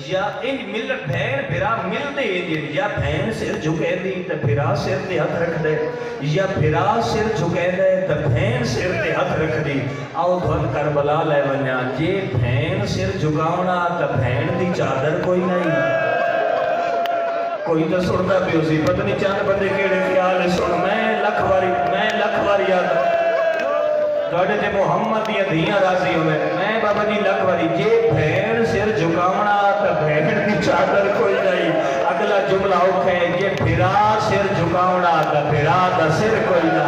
یا ان ملت بہن بھرا مل دے یا بہن سر جھکے دی تا بھرا سر تے ہاتھ رکھ دے یا بھرا سر جھکے دے تا بہن سر تے ہاتھ رکھ دی آؤ دھن کربلا لے ونیا جے بہن سر جھکاونا تا بہن دی چادر کوئی نہیں کوئی تو سنتا بھی اسی پتہ نہیں چاند بندے کیڑے خیال سن میں لکھ واری یاد دوڑے تے محمد یا دھیاں راضی ہوئے میں بابا جی لکھ واری جے بھین سر جھکاونا تا بھین دی چادر کوئی نہیں اگلا جملہ اوکھے جے بھرا سر جھکاونا تا بھرا دا سر کوئی نہ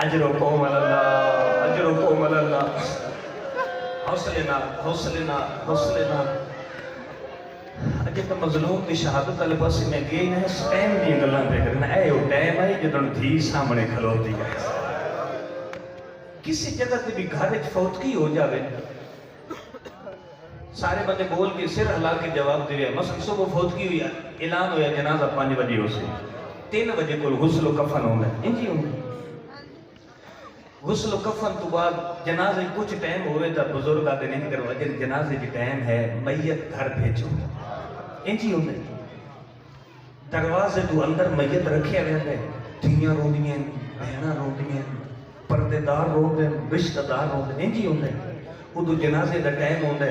اجر و کومل اللہ اجر و کومل اللہ حوصلے نہ اجے تو مظلوم دی شہادت والے پاس میں گئی نہ ٹائم دی گلاں پہ کرنا اے او ٹائم آئی جدوں دھی سامنے کھلوتی ہے کسی جگہ تے بھی گھر وچ فوتگی ہو جاوے سارے بندے بول کے سر ہلا کے جواب دے رہے مثلا صبح فوتگی ہوئی اعلان ہویا جنازہ 5 بجے ہو سے 3 بجے کو غسل و کفن ہونا انجی ہونا غسل و کفن تو بعد جنازے کچھ ٹائم ہوئے تا بزرگ آتے نہیں کروا جنازے کی ٹائم ہے میت گھر بھیجو انجی ہونا دروازے تو اندر میت رکھے رہتے دھیاں رو دیئے بہناں رو دیئے پردے دار رو دیں رشتہ دار رو دیں انجی ہوندے ادھو جنازے دا ٹائم ہوندے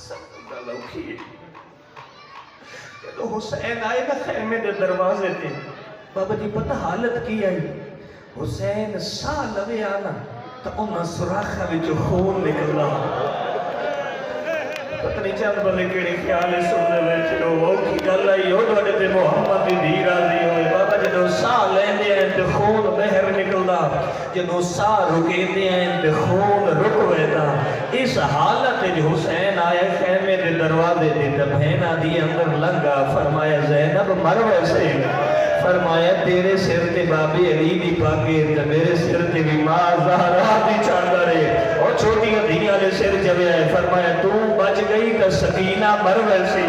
سب گل اوکھی ہے جدو حسین آئے نا خیمے دے دروازے تے بابا جی پتہ حالت کی آئی حسین سا لوے آنا تو انہاں سراخہ وچ خون نکلا پتہ نہیں چند بلے کیڑے خیال سننے بیٹھے ہو وہ کی گل آئی ہو دوڑے تے محمد دی دھی راضی ہوئے بابا جدو سا لیندے ہیں تے خون بہر نکلدا جدو سا رکیندے ہیں تے خون رک ویدا اس حالت جو حسین آئے خیمے دے دروازے دے تے بہنا دی اندر لنگا فرمایا زینب مر ویسے فرمایا تیرے سر تے بابی علی دی پاکے تے میرے سر تے بھی ماں زہرا دی چاندہ رہے اور چھوٹی دھیاں دے سر جوے آئے فرمایا تو بچ گئی تا سکینہ مر ویسی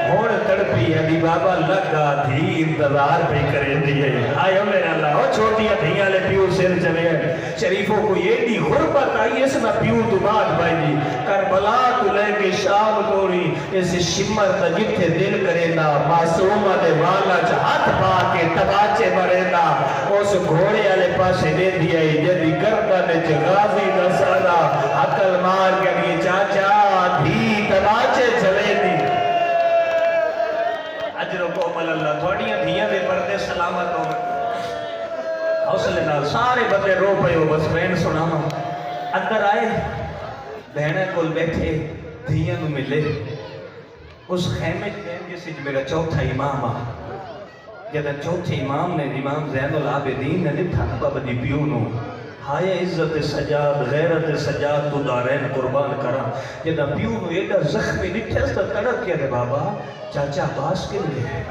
ہون تڑپی علی بابا لگا دھی انتظار پہ کرے دیئے آئے میرا اللہ اور چھوٹی دھیاں لے پیو سر جوے آئے شریفوں کو یہ دی غربت آئی اس میں پیو دماغ بھائی دی کربلا تو لے کے شام توڑی اس شمر تا جتھے دل کرے نا معصومہ دے والا چاہت پا کے تباچے مرے نا اس گھوڑے والے پاسے دے دیا جدی گردن غازی دا سارا عقل مار کے لیے چاچا دھی تباچے چلے دی اجر کو عمل اللہ تھوڑیاں دھیاں دے پردے سلامت ہو حوصلے نال سارے بندے رو پے ہو بس بہن سناواں اندر آئے بہنیں کول بیٹھے دھیاں نو ملے اس خیمے جس میرا چوتھا امام آ جب چوتھے امام نے امام زین العابدین نے لکھا بابا جی پیو نو ہائے عزت سجاد غیرت سجاد تو دارین قربان کرا جب پیو نو ایڈا زخمی لکھے اس طرح تڑپ کیا دے بابا چاچا باس کے لئے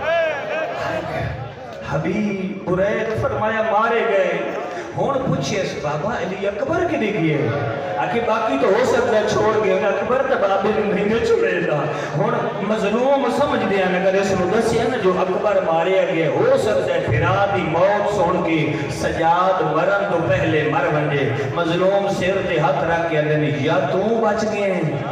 حبیب برید فرمایا مارے گئے ہون پوچھے اس بابا علی اکبر کے لئے گئے آکے باقی تو ہو سکتا ہے چھوڑ گئے اکبر تا بابے نہیں چھوڑے گا ہون مظلوم سمجھ دیا اگر اس نے دسیا نا جو اکبر مارے گئے ہو سکتا ہے پھرا دی موت سن کے سجاد مرن تو پہلے مر ونجے مظلوم سر تے ہاتھ رکھ کے دیں یا تو بچ گئے ہیں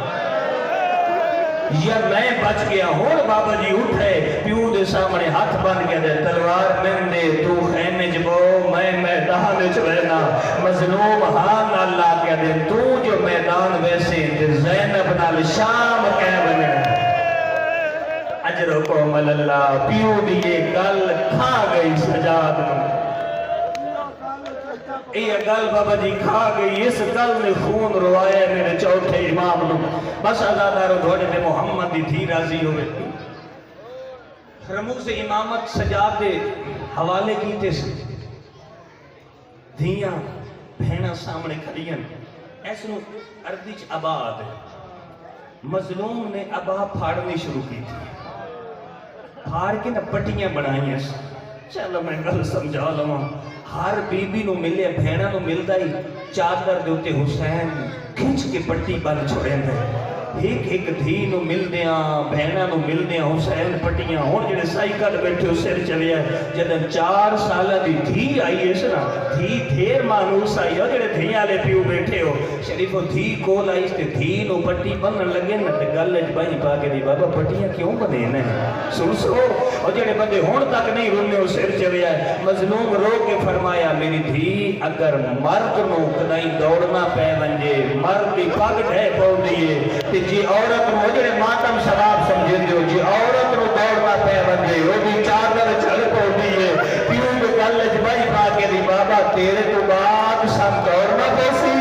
یا میں بچ گیا ہون بابا جی اٹھے پیو دے سامنے ہاتھ بن کے دے تلوار من دے تو خیمے جبو میں میدان چوینا مظلوم ہاں اللہ کے دے تو جو میدان ویسے دے زینب نال شام کہہ بنے اجر و کومل اللہ پیو دیئے گل کھا گئی سجاد یہ گل بابا جی کھا گئی اس گل نے خون روائے میرے چوتھے امام نو بس ازادارو دھوڑے میں محمد دی تھی راضی ہوئے رموز امامت سجاد دے حوالے کیتے سے دھیاں بھینا سامنے کھڑیاں ایسنو عربی چ آباد مظلوم نے ابا پھاڑنی شروع کی تھی پھاڑ کے نا پٹیاں بنائیں چلو میں گل سمجھا لوں ہر بی بی نو ملے بھینا نو ملدا ہی چادر دے اوتے حسین کھچ کے پٹی بن چھوڑے ایک ایک دھی نو ملدیاں بہنا نو ملدیاں حسین پٹیاں ہون جڑے سائی کٹ بیٹھے ہو سر چلیا جدن 4 سالہ دی دھی آئی ہے سنا دھی دھیر مانوس آئی ہو جڑے دھیاں لے پیو بیٹھے ہو شریفو دھی کول آئی تے دھی نو پٹی بنن لگے نا تے گل وچ بائی پا کے دی بابا پٹیاں کیوں بنے نے سو اور جڑے بندے ہون تک نہیں رونے ہو سر چلیا مظلوم رو کے فرمایا میری دھی اگر مرد نو کدائی دوڑنا پے ونجے مرد دی پگ ڈھے پاؤ دیے جی عورت نو جڑے ماتم ثواب سمجھے دیو جی عورت نو دوڑنا پے ونجے او دی چادر چڑھ پاؤ دیے پیو دے گل وچ بائی پا کے دی بابا تیرے تو بعد سب دوڑنا پیسی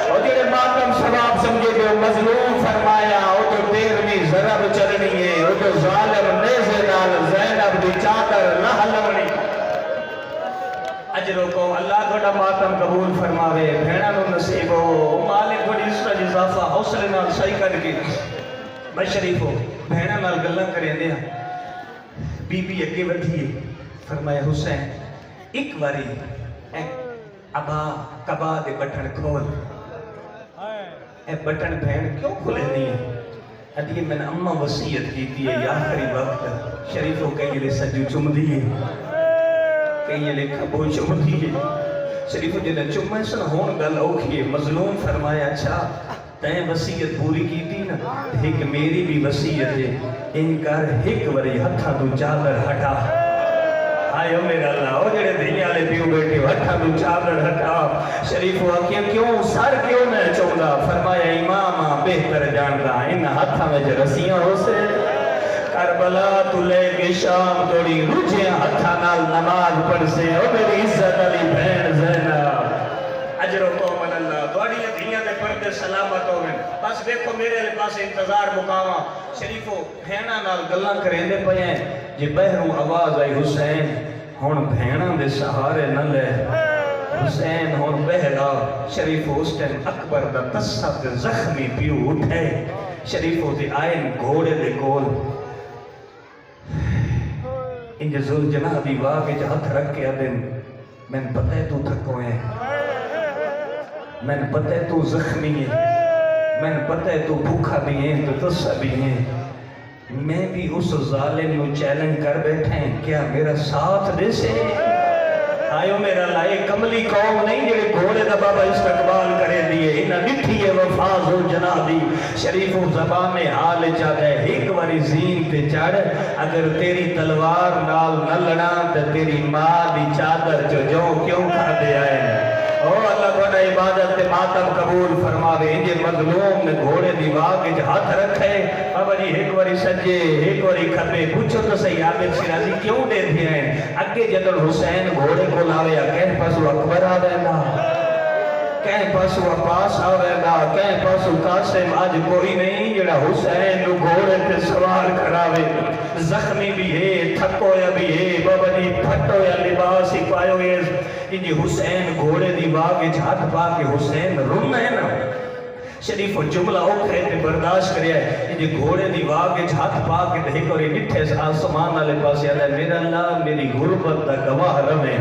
اور جڑے ماتم ثواب سمجھے دیو مظلوم فرمایا او تو 13ویں ضرب چلنی ہے او تو ظالم نیزے نال زینب دی چادر نہ ہلونی اجروں کو اللہ گوڑا ماتم قبول فرماوے بھیڑا نو نصیب ہو مالک گوڑی اس کا جزافہ حوصلے نال صحیح کر کے بھائی شریف ہو بھیڑا نال گلہ کریں دیا بی بی اگے ودھیے فرمایا حسین ایک واری ابا کبا دے بٹن کھول اے بٹن بہن کیوں کھلے نہیں ہے ادھیے میں نے اممہ وسیعت کی تھی یا آخری وقت شریف ہو کہیں لے سجو چم دیئے کہیں لے کھبو چم دیئے شریف ہو جنہیں چمہ سن ہون گل اوکھئے مظلوم فرمایا اچھا تین وسیعت پوری کی تھی نا ایک میری بھی وسیعت ہے انکار ایک وری ہتھا تو چادر ہٹا آئے میرا اللہ او جڑے دھیاں والے پیو بیٹھے ہتھاں تو چادر ہٹا شریف آکھیا کیوں سر کیوں نہ چوندا فرمایا امام بہتر جاندا ان ہتھاں وچ رسیاں ہو سے کربلا تو لے کے شام توڑی رجے ہتھاں نال نماز پڑھ سے او میری عزت علی بہن زینب اجر و قوم اللہ تواڈی دھیاں دے پردے سلامت ہوویں بس دیکھو میرے پاس انتظار مقاواں شریفو بہناں نال گلاں کریندے پئے ہیں جے بہروں آواز آئی حسین ہن بہناں دے سہارے نہ لے حسین ہن بہرا شریفو اس ٹائم اکبر دا تسا تے زخمی پیو اٹھے شریفو تے آئن گھوڑے دے کول انجے ذل جناح دی واہ وچ ہتھ رکھ کے آدن میں پتہ ہے تو تھکو ہے میں پتہ ہے تو زخمی ہے میں پتہ ہے تو بھوکا بھی ہے تو تسا بھی ہے میں بھی اس ظالم نو چیلنج کر بیٹھے ہیں کیا میرا ساتھ دے سے آئیو میرا لائے کملی قوم نہیں جڑے گھوڑے دا بابا استقبال کرے دیئے انہا نٹھی ہے وفاظ و جناح دی شریف و زبان حال چاہتا ہے ایک واری زین تے چڑھ اگر تیری تلوار نال نہ لڑا تے تیری ماں دی چادر جو کیوں کھا دے آئے او اللہ بڑا عبادت تے ماتم قبول فرماوے انجے مظلوم نے گھوڑے دی واہ کے ہاتھ رکھے بابا جی ایک واری سجے ایک واری کھپے پوچھو تو صحیح عابد شیرازی کیوں دے دیا ہیں اگے جدل حسین گھوڑے کو لاوے کہیں پاسو اکبر آوے گا کہیں پاسو عباس آوے گا کہیں پاسو قاسم آج کوئی نہیں جڑا حسین نو گھوڑے تے سوار کراوے زخمی بھی ہے تھکو یا بھی ہے بابا جی پھٹو یا لباس ہی پایو ہے انجی حسین گھوڑے دی واہ ہاتھ پا کے حسین رن ہے نا شریف جملہ اوکھے تے برداشت کریا ہے انجی گھوڑے دی واہ ہاتھ پا کے دیکھ اور نٹھے سے آسمان والے پاس یاد ہے میرا اللہ میری غربت دا گواہ رہے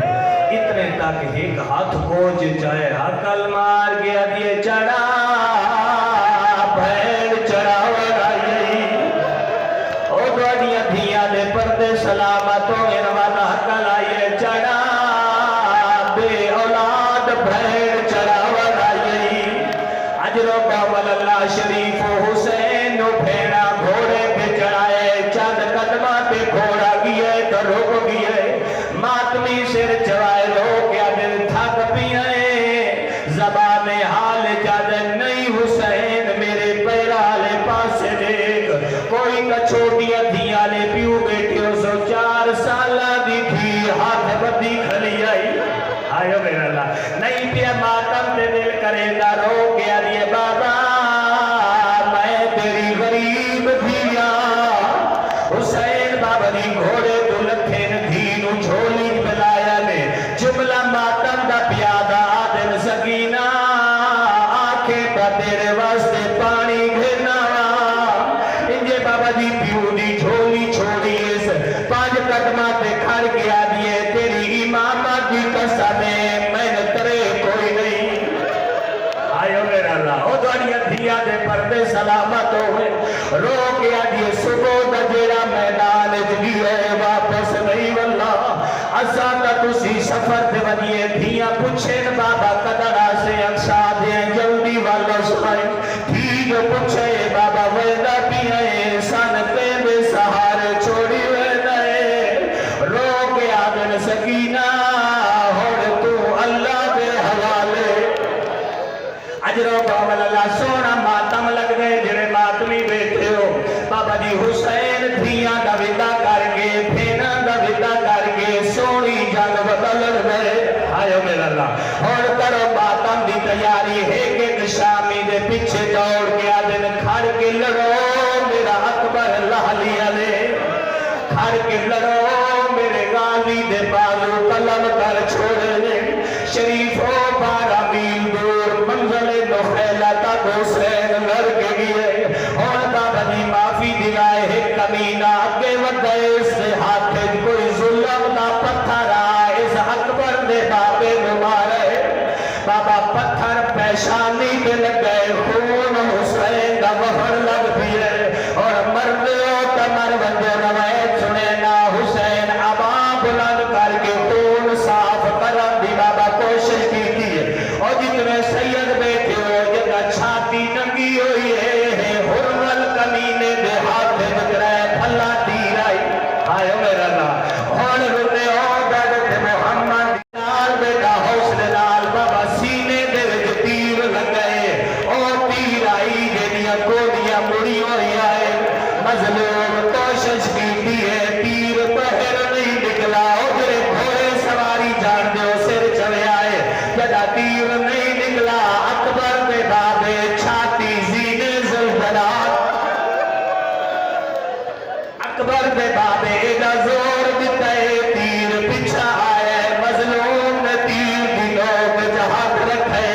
اتنے تاکہ ایک ہاتھ کوچ جائے عقل مار گیا دیے چڑھا بھین چڑھاور آئی او دوڑیاں دھیاں دے پردے سلامتوں انوانا عقل آئیے چڑھا بے اولاد بھین چڑھاور آئی عجر و باول اللہ شریف و حسین و بھیڑا گھوڑے پہ چڑھائے چند قدمہ پہ گھوڑا گئے تو رک گئے ماتمی سر چوائے رو کیا دل تھک پیئے زبان حال جادن نہیں حسین میرے پیرالے پاس دیکھ کوئی کچھوٹیا دھیا لے پیو بیٹیوں سو 4 سالہ دی تھی ہاتھ بدی کھلی آئی آئیو میرا اللہ نہیں پیا ماتم تے دل کرے نہ رو کیا دیے بابا میں تیری غریب دھیا حسین بابا دی گھوڑے تو لکھے ندھینو جھولی بلایا نے جملہ ماتم دا پیادہ آدم سکینہ آنکھیں پا تیرے واسطے پانی گھرنا انجے بابا دی پیو دی جھولی چھوڑی اس 5 قدمہ تے کھڑ گیا دیئے تیری امامہ دی قسمیں میں نے ترے کوئی نہیں آئیو میرا اللہ او دوڑیا دھیا دے پردے سلامت ہوئے رو گیا دیئے صبح دا جیڑا میدان جگیے واپس نہیں واللہ ازادہ تسی سفر دے ونیے دھیا پوچھیں بابا قدرہ سے اکسا دیں جلدی والا سنائیں دھیگ پوچھے بابا ویدہ پیئے سن پیدے سہارے چھوڑی ویدہ رو گیا دن سکینہ اور تو اللہ دے حوالے اجر و باول اللہ سونا ماتم لگ گئے جڑے ماتمی بیٹھے ہو بابا جی حسین دھیاں دا ودا کر کے پھینا دا ودا کر کے سونی جنگ بدل گئے آئیو میرا اللہ اور کرو ماتم دی تیاری ہے کہ شامی دے پیچھے دوڑ کے آدن کھڑ کے لڑو میرا اکبر اللہ لیا لے کھڑ کے لڑو میرے غازی دے بازو قلم کر چھوڑے لے شریف ہو 12 میل دور منزل نخیلہ تک حسین لڑ کے گئے اور بابا جی معافی دلائے ہے کمینہ آگے ودے سے ہاتھ کوئی ظلم نہ پتھر آئے اس اکبر دے بابے نمارے بابا پتھر پیشانی پہ لگ گئے خون حسین دا وہر لگ دیئے اور مردوں کمر بندے روایت سنے نا حسین عبا بلند کر کے خون صاف کرن دی بابا کوشش کی مظلوم کوشش کی دیے تیر پہر نہیں نکلا اجرے گھوڑے سواری جان دیو سر چڑھے آئے جدا تیر نہیں نکلا اکبر دے بابے چھاتی زینے زلزلات اکبر دے بابے دا زور دتے تیر پچھا آئے مظلوم نے تیر دی لوگ جہاں رکھے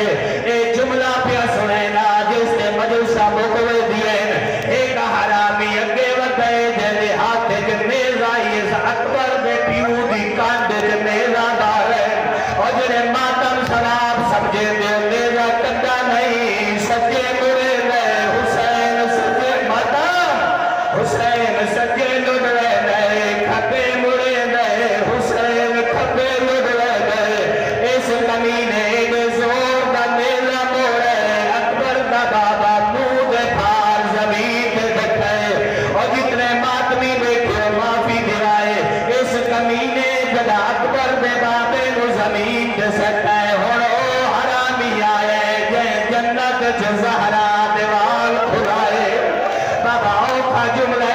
اے جملہ پیا سنے نا جس نے مجلسہ مکوے دیئے ایک حرامی اگے ودے جلے ہاتھ جنیز آئی اس اکبر دے پیو دی کانڈ جنیز آدھارے اور جنہیں ماتم سراب سمجھے دے نیزہ کٹا نہیں سجے مرے گئے حسین سجے ماتم حسین سجے لڑے گئے کھپے مرے گئے حسین کھپے لڑے گئے اس کمینے نے زور دا نیزہ موڑے اکبر دا بابا منہ دے پھار زمین دے دکھائے اور جتنے ماتمی بیٹھے معافی دلائے اس کمینے جدا اکبر دے بابے نو زمین دے سکھائے اور او حرامی آئے جے جنت چ زہرا دیوال کھلائے بابا او کا جملہ